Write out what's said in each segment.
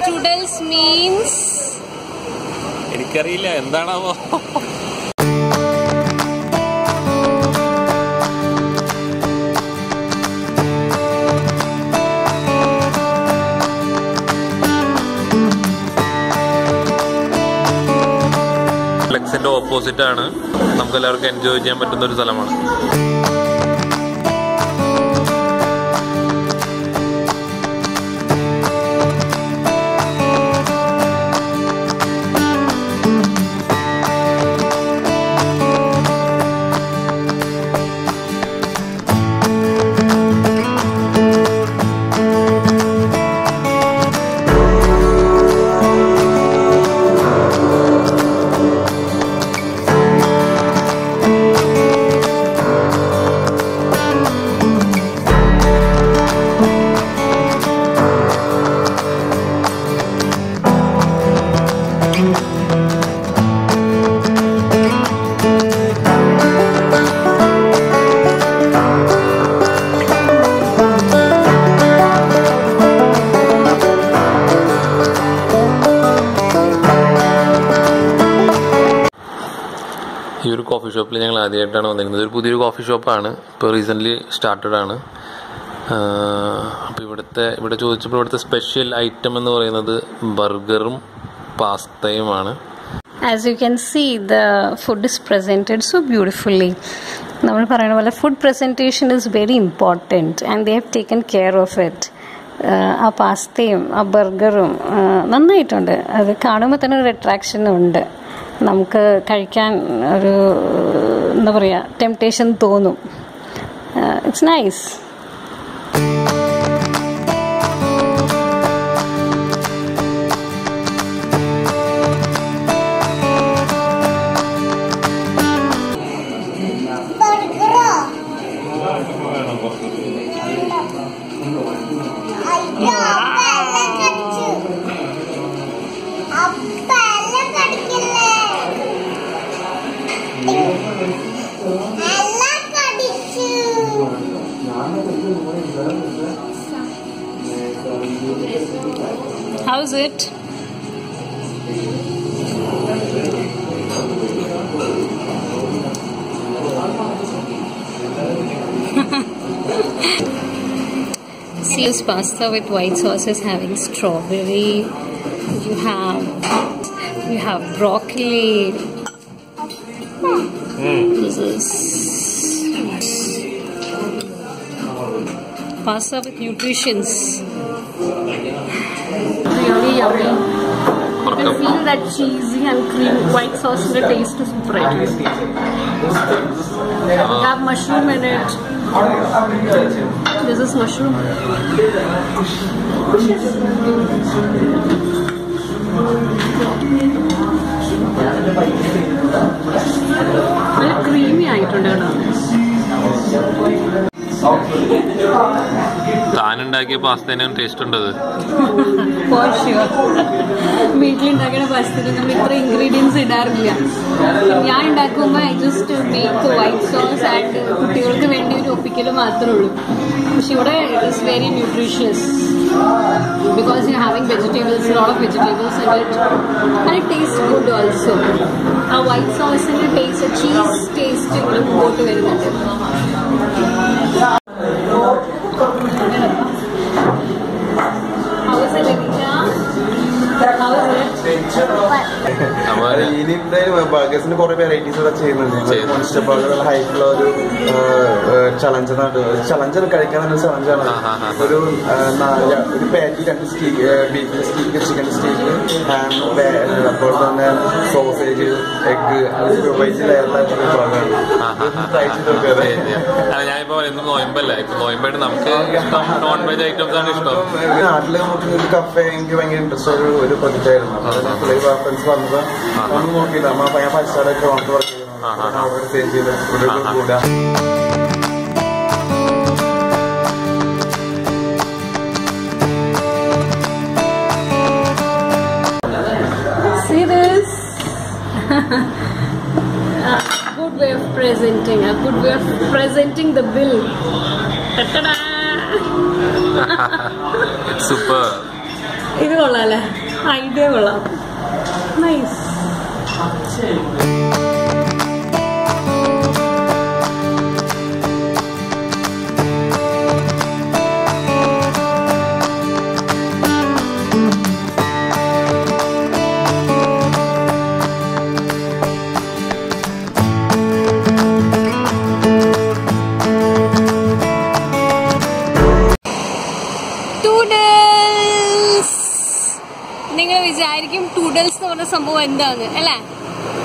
Strudels means എനിക്കറിയില്ല എന്താണാവോ. ഫ്ലെക്സിന്റെ opposite ആണ്. നമുക്ക് എല്ലാവർക്കും എൻജോയ് ചെയ്യാൻ പറ്റുന്ന ഒരു സ്ഥലമാണ്. ഈ ഒരു കോഫി ഷോപ്പിൽ ഞങ്ങൾ ആദ്യമായിട്ടാണ് വന്നിരിക്കുന്നത്. ഒരു പുതിയൊരു കോഫി ഷോപ്പാണ്, ഇപ്പോൾ റീസെൻ്റ്ലി സ്റ്റാർട്ടഡ് ആണ്. അപ്പോൾ ഇവിടെ ചോദിച്ചപ്പോൾ ഇവിടുത്തെ സ്പെഷ്യൽ ഐറ്റം എന്ന് പറയുന്നത് ബർഗറും പാസ്തയുമാണ്. As you can see, the food is presented so beautifully. നമ്മൾ പറയുന്ന പോലെ food presentation is very important and they have taken care of it. ആ പാസ്തയും ആ ബർഗറും നന്നായിട്ടുണ്ട്. അത് കാണുമ്പോൾ തന്നെ ഒരു അട്രാക്ഷനും ഉണ്ട്. നമുക്ക് കഴിക്കാൻ ഒരു എന്താ പറയുക ടെംപ്റ്റേഷൻ തോന്നും. It's nice. How's it? See, this pasta with white sauce is having strawberry. You have broccoli. This is pasta with nutritions. Really yummy. You can feel that cheesy and cream white sauce in the taste of bread. We have mushroom in it. This is mushroom. Very creamy ആയിട്ടുണ്ട്. താനുണ്ടാക്കിയ പാസ്തേനും taste ഉണ്ടത്. വീട്ടിലുണ്ടാക്കുന്ന പാസ്തയിൽ നമ്മൾ ഇത്ര ingredients ഇടാറില്ല. ഞാൻ ഉണ്ടാക്കുമ്പോൾ I just make white sauce and കുട്ടികൾക്ക് വേണ്ടി ഒരു ഒപ്പിക്കൽ മാത്രമേ ഉള്ളൂ. പക്ഷെ ഇവിടെ it's very nutritious because you're having vegetables, a lot of vegetables in it, and it tastes good also. A white sauce in it tastes a cheese taste in both very much. How is it, Nikita? How is it? ബർഗേഴ്സിന് കുറെ varieties ഇവിടെ ചെയ്യുന്നുണ്ട്. ഹൈറ്റുള്ള ഒരു ചലഞ്ചാണ് കഴിക്കാൻ തന്നെ ചലഞ്ചാണ്. ഒരു പാറ്റി, 2 steak, ബീഫിന്റെ steak, ചിക്കൻ്റെ steak, Ham, അതുപോലെ തന്നെ സോസേജ്, എഗ്, ട്രൈ ചെയ്ത് ഞാനിപ്പോ നോയമ്പല്ലേ, ഇപ്പൊ നോയമ്പായിട്ട് നമുക്ക് നോൺ വെജ് ഐറ്റംസ് ആണ് ഇഷ്ടം. നാട്ടില് ഒരു കഫേ എനിക്ക് ഭയങ്കര ഇൻട്രസ്റ്റ് ഒരു പ്രൊജക്റ്റായിരുന്നു. ഫ്രണ്ട്സ് പറഞ്ഞപ്പോൾ നമ്മൾ നോക്കിയില്ല. ഞാൻ പൈസയുടെ വർക്ക് ചെയ്യുന്നു, ഓർഡർ സെയിം ചെയ്ത് കൂടാ. See this? Good way of presenting. A good way of presenting the bill. Ta-da! Super. ഇത് കൊള്ളാല്ലേ, ഐഡിയ കൊള്ളാം. നൈസ്. നിങ്ങൾ വിചാരിക്കും ടൂഡൽസ് എന്ന് പറഞ്ഞ സംഭവം എന്താന്ന് അല്ലേ?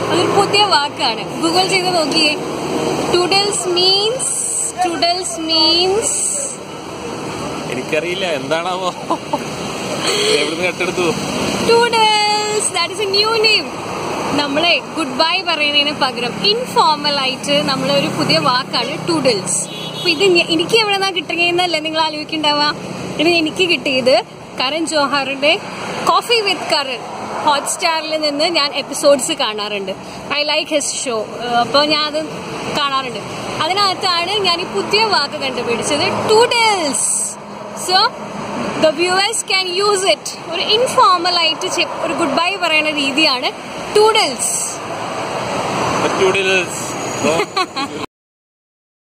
അതൊരു പുതിയ വാക്കാണ്. ഗൂഗിൾ ചെയ്ത് നോക്കിയേ. ടൂഡൽസ് മീൻസ് എനിക്കറിയില്ല എന്താണാവോ. കേട്ടെടുത്തു. Toodles, that is a new name. നമ്മളെ ഗുഡ് ബൈ പറയുന്നതിന് പകരം ഇൻഫോർമൽ ആയിട്ട് നമ്മളൊരു പുതിയ വാക്കാണ് ടൂഡൽസ്. അപ്പൊ ഇത് എനിക്ക് എവിടെ നിന്നാ കിട്ടുകയെന്നല്ലേ നിങ്ങൾ ആലോചിക്കുന്നുണ്ടാവുക. ഇത് എനിക്ക് കിട്ടിയത് കരൺ ജോഹറിന്റെ കോഫി വിത്ത് കരൺ ഹോട്ട്സ്റ്റാറിൽ നിന്ന് ഞാൻ എപ്പിസോഡ്സ് കാണാറുണ്ട്. I like his show. അപ്പോൾ ഞാൻ അത് കാണാറുണ്ട്. അതിനകത്താണ് ഞാൻ ഈ പുതിയ വാക്ക് കണ്ടുപിടിച്ചത്, toodles. So the viewers can use it. ഒരു ഇൻഫോർമൽ ആയിട്ട് ഒരു ഗുഡ് ബൈ പറയുന്ന രീതിയാണ് ടൂഡൽസ്.